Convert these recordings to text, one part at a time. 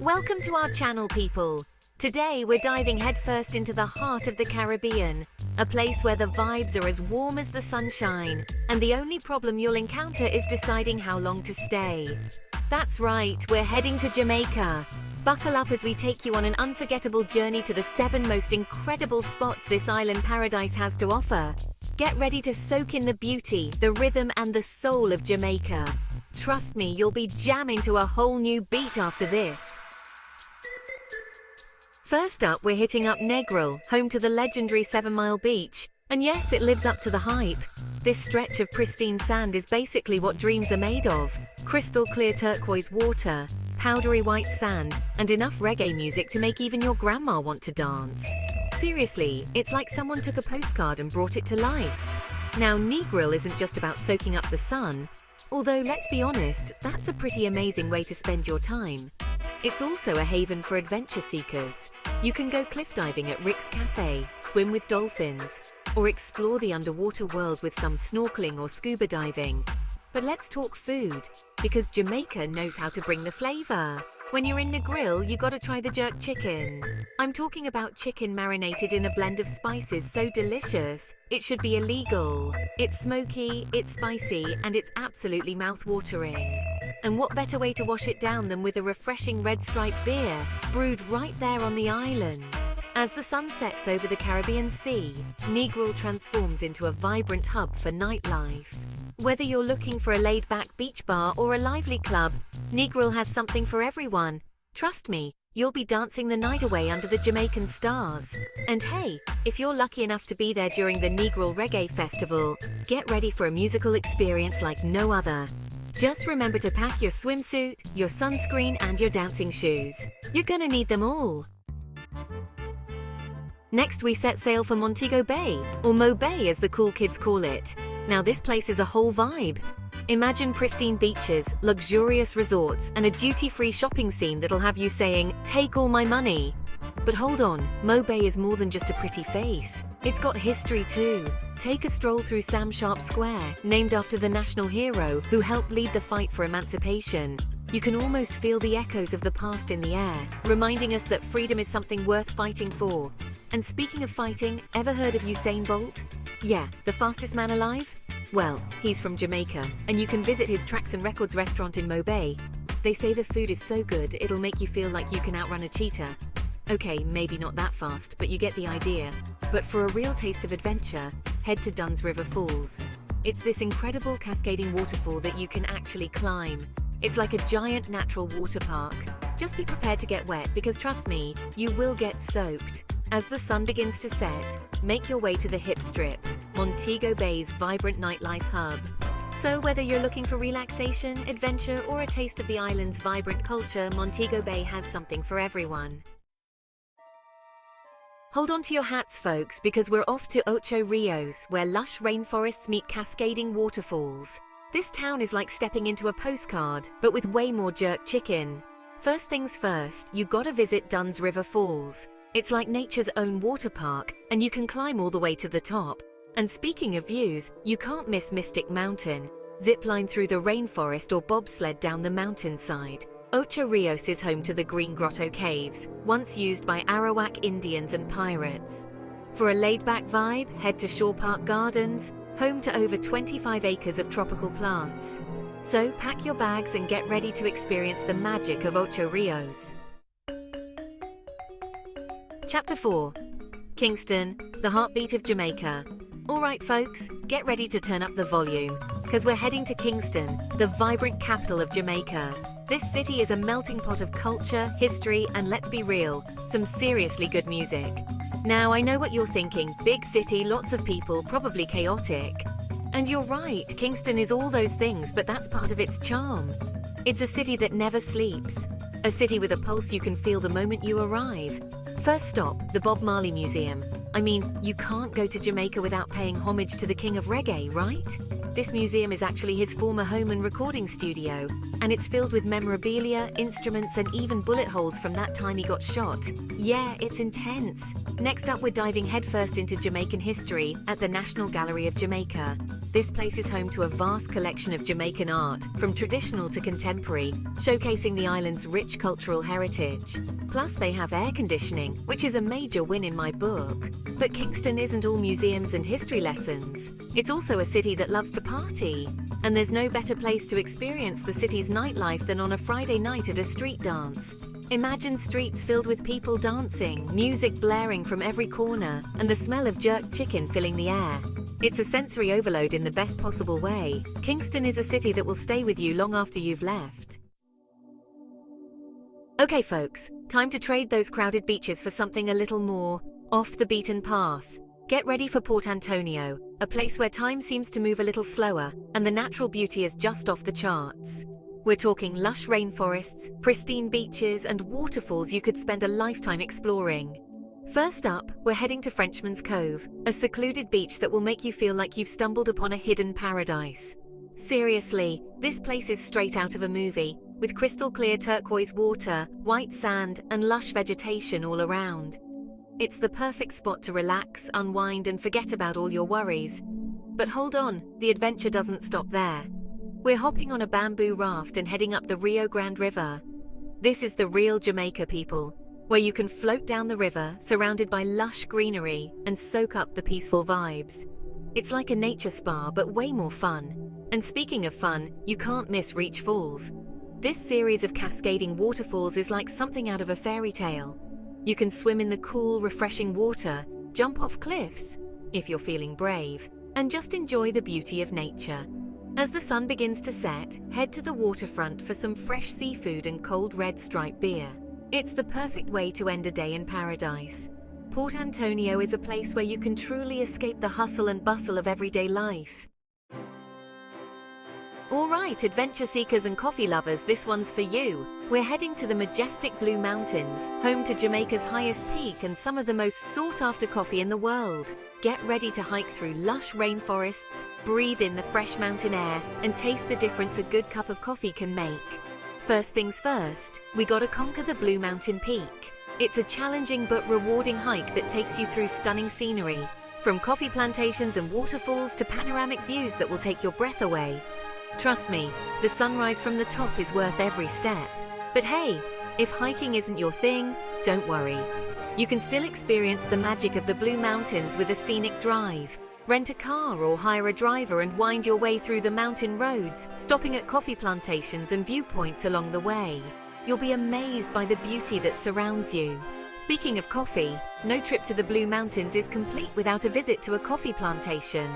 Welcome to our channel, people. Today we're diving headfirst into the heart of the Caribbean, a place where the vibes are as warm as the sunshine, and the only problem you'll encounter is deciding how long to stay. That's right, we're heading to Jamaica. Buckle up as we take you on an unforgettable journey to the 7 most incredible spots this island paradise has to offer. Get ready to soak in the beauty, the rhythm, and the soul of Jamaica. Trust me, you'll be jamming to a whole new beat after this. First up, we're hitting up Negril, home to the legendary 7 Mile Beach. And yes, it lives up to the hype. This stretch of pristine sand is basically what dreams are made of. Crystal clear turquoise water, powdery white sand, and enough reggae music to make even your grandma want to dance. Seriously, it's like someone took a postcard and brought it to life. Now, Negril isn't just about soaking up the sun, although let's be honest, that's a pretty amazing way to spend your time. It's also a haven for adventure seekers. You can go cliff diving at Rick's Cafe, swim with dolphins, or explore the underwater world with some snorkeling or scuba diving. But let's talk food, because Jamaica knows how to bring the flavor. When you're in Negril, you gotta try the jerk chicken. I'm talking about chicken marinated in a blend of spices so delicious, it should be illegal. It's smoky, it's spicy, and it's absolutely mouth-watering. And what better way to wash it down than with a refreshing red stripe beer, brewed right there on the island. As the sun sets over the Caribbean Sea, Negril transforms into a vibrant hub for nightlife. Whether you're looking for a laid-back beach bar or a lively club, Negril has something for everyone. Trust me, you'll be dancing the night away under the Jamaican stars. And hey, if you're lucky enough to be there during the Negril Reggae Festival, get ready for a musical experience like no other. Just remember to pack your swimsuit, your sunscreen, and your dancing shoes. You're gonna need them all. Next, we set sail for Montego Bay, or Mo Bay as the cool kids call it. Now this place is a whole vibe. Imagine pristine beaches, luxurious resorts, and a duty-free shopping scene that'll have you saying, "Take all my money." But hold on, Mo Bay is more than just a pretty face. It's got history too. Take a stroll through Sam Sharp Square, named after the national hero who helped lead the fight for emancipation. You can almost feel the echoes of the past in the air, reminding us that freedom is something worth fighting for. And speaking of fighting, ever heard of Usain Bolt? Yeah, the fastest man alive? Well, he's from Jamaica, and you can visit his Tracks and Records restaurant in Mo Bay. They say the food is so good, it'll make you feel like you can outrun a cheetah. Okay, maybe not that fast, but you get the idea. But for a real taste of adventure, head to Dunn's River Falls. It's this incredible cascading waterfall that you can actually climb. It's like a giant natural water park. Just be prepared to get wet because trust me, you will get soaked. As the sun begins to set, make your way to the Hip Strip, Montego Bay's vibrant nightlife hub. So whether you're looking for relaxation, adventure, or a taste of the island's vibrant culture, Montego Bay has something for everyone. Hold on to your hats, folks, because we're off to Ocho Rios, where lush rainforests meet cascading waterfalls. This town is like stepping into a postcard, but with way more jerk chicken. First things first, you gotta visit Dunn's River Falls. It's like nature's own water park, and you can climb all the way to the top. And speaking of views, you can't miss Mystic Mountain. Zipline through the rainforest or bobsled down the mountainside. Ocho Rios is home to the Green Grotto Caves, once used by Arawak Indians and pirates. For a laid-back vibe, head to Shore Park Gardens, home to over 25 acres of tropical plants. So pack your bags and get ready to experience the magic of Ocho Rios. Chapter 4. Kingston, the heartbeat of Jamaica. Alright folks, get ready to turn up the volume, because we're heading to Kingston, the vibrant capital of Jamaica. This city is a melting pot of culture, history, and let's be real, some seriously good music. Now I know what you're thinking, big city, lots of people, probably chaotic. And you're right, Kingston is all those things, but that's part of its charm. It's a city that never sleeps. A city with a pulse you can feel the moment you arrive. First stop, the Bob Marley Museum. I mean, you can't go to Jamaica without paying homage to the king of reggae, right? This museum is actually his former home and recording studio, and it's filled with memorabilia, instruments, and even bullet holes from that time he got shot. Yeah, it's intense. Next up, we're diving headfirst into Jamaican history at the National Gallery of Jamaica. This place is home to a vast collection of Jamaican art, from traditional to contemporary, showcasing the island's rich cultural heritage. Plus, they have air conditioning, which is a major win in my book. But Kingston isn't all museums and history lessons. It's also a city that loves to party. And there's no better place to experience the city's nightlife than on a Friday night at a street dance. Imagine streets filled with people dancing, music blaring from every corner, and the smell of jerked chicken filling the air. It's a sensory overload in the best possible way. Kingston is a city that will stay with you long after you've left. Okay folks, time to trade those crowded beaches for something a little more off the beaten path. Get ready for Port Antonio, a place where time seems to move a little slower and the natural beauty is just off the charts. We're talking lush rainforests, pristine beaches, and waterfalls you could spend a lifetime exploring. First up, we're heading to Frenchman's Cove, a secluded beach that will make you feel like you've stumbled upon a hidden paradise. Seriously, this place is straight out of a movie, with crystal clear turquoise water, white sand, and lush vegetation all around. It's the perfect spot to relax, unwind, and forget about all your worries. But hold on, the adventure doesn't stop there. We're hopping on a bamboo raft and heading up the Rio Grande River. This is the real Jamaica, people, where you can float down the river, surrounded by lush greenery, and soak up the peaceful vibes. It's like a nature spa, but way more fun. And speaking of fun, you can't miss Reach Falls. This series of cascading waterfalls is like something out of a fairy tale. You can swim in the cool, refreshing water, jump off cliffs, if you're feeling brave, and just enjoy the beauty of nature. As the sun begins to set, head to the waterfront for some fresh seafood and cold red stripe beer. It's the perfect way to end a day in paradise. Port Antonio is a place where you can truly escape the hustle and bustle of everyday life. Alright, adventure seekers and coffee lovers, this one's for you. We're heading to the majestic Blue Mountains, home to Jamaica's highest peak and some of the most sought-after coffee in the world. Get ready to hike through lush rainforests, breathe in the fresh mountain air, and taste the difference a good cup of coffee can make. First things first, we gotta conquer the Blue Mountain Peak. It's a challenging but rewarding hike that takes you through stunning scenery, from coffee plantations and waterfalls to panoramic views that will take your breath away. Trust me, the sunrise from the top is worth every step. But hey, if hiking isn't your thing, don't worry. You can still experience the magic of the Blue Mountains with a scenic drive. Rent a car or hire a driver and wind your way through the mountain roads, stopping at coffee plantations and viewpoints along the way. You'll be amazed by the beauty that surrounds you. Speaking of coffee, no trip to the Blue Mountains is complete without a visit to a coffee plantation.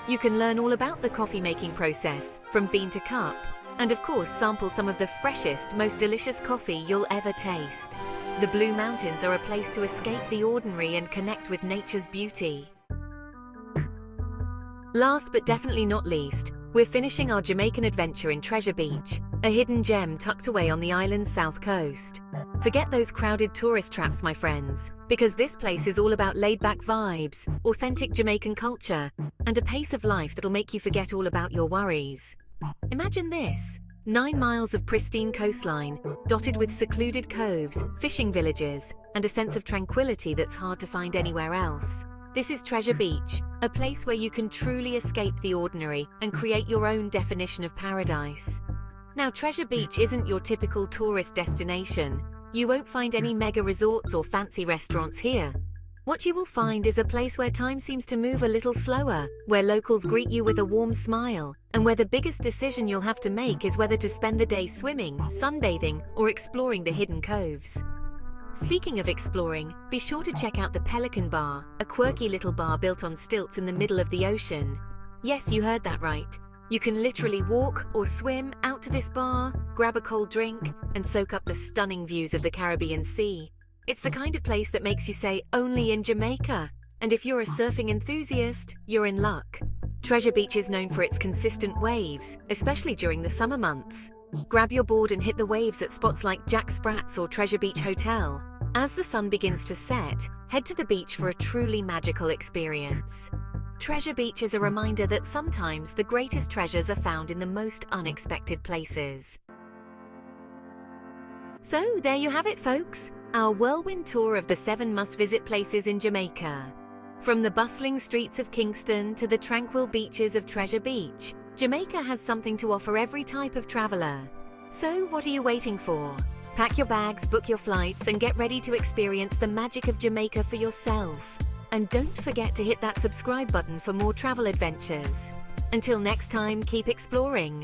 You can learn all about the coffee making process, from bean to cup, and of course sample some of the freshest, most delicious coffee you'll ever taste. The Blue Mountains are a place to escape the ordinary and connect with nature's beauty. Last but definitely not least, we're finishing our Jamaican adventure in Treasure Beach, a hidden gem tucked away on the island's south coast. Forget those crowded tourist traps, my friends, because this place is all about laid-back vibes, authentic Jamaican culture, and a pace of life that'll make you forget all about your worries. Imagine this: 9 miles of pristine coastline, dotted with secluded coves, fishing villages, and a sense of tranquility that's hard to find anywhere else. This is Treasure Beach, a place where you can truly escape the ordinary and create your own definition of paradise. Now, Treasure Beach isn't your typical tourist destination. You won't find any mega resorts or fancy restaurants here. What you will find is a place where time seems to move a little slower, where locals greet you with a warm smile, and where the biggest decision you'll have to make is whether to spend the day swimming, sunbathing, or exploring the hidden coves. Speaking of exploring, be sure to check out the Pelican Bar, a quirky little bar built on stilts in the middle of the ocean. Yes, you heard that right. You can literally walk or swim out to this bar, grab a cold drink, and soak up the stunning views of the Caribbean Sea. It's the kind of place that makes you say, only in Jamaica. And if you're a surfing enthusiast, you're in luck. Treasure Beach is known for its consistent waves, especially during the summer months. Grab your board and hit the waves at spots like Jack Sprat's or Treasure Beach Hotel. As the sun begins to set, head to the beach for a truly magical experience. Treasure Beach is a reminder that sometimes the greatest treasures are found in the most unexpected places. So there you have it, folks. Our whirlwind tour of the 7 must-visit places in Jamaica. From the bustling streets of Kingston to the tranquil beaches of Treasure Beach, Jamaica has something to offer every type of traveler. So what are you waiting for? Pack your bags, book your flights, and get ready to experience the magic of Jamaica for yourself. And don't forget to hit that subscribe button for more travel adventures. Until next time, keep exploring.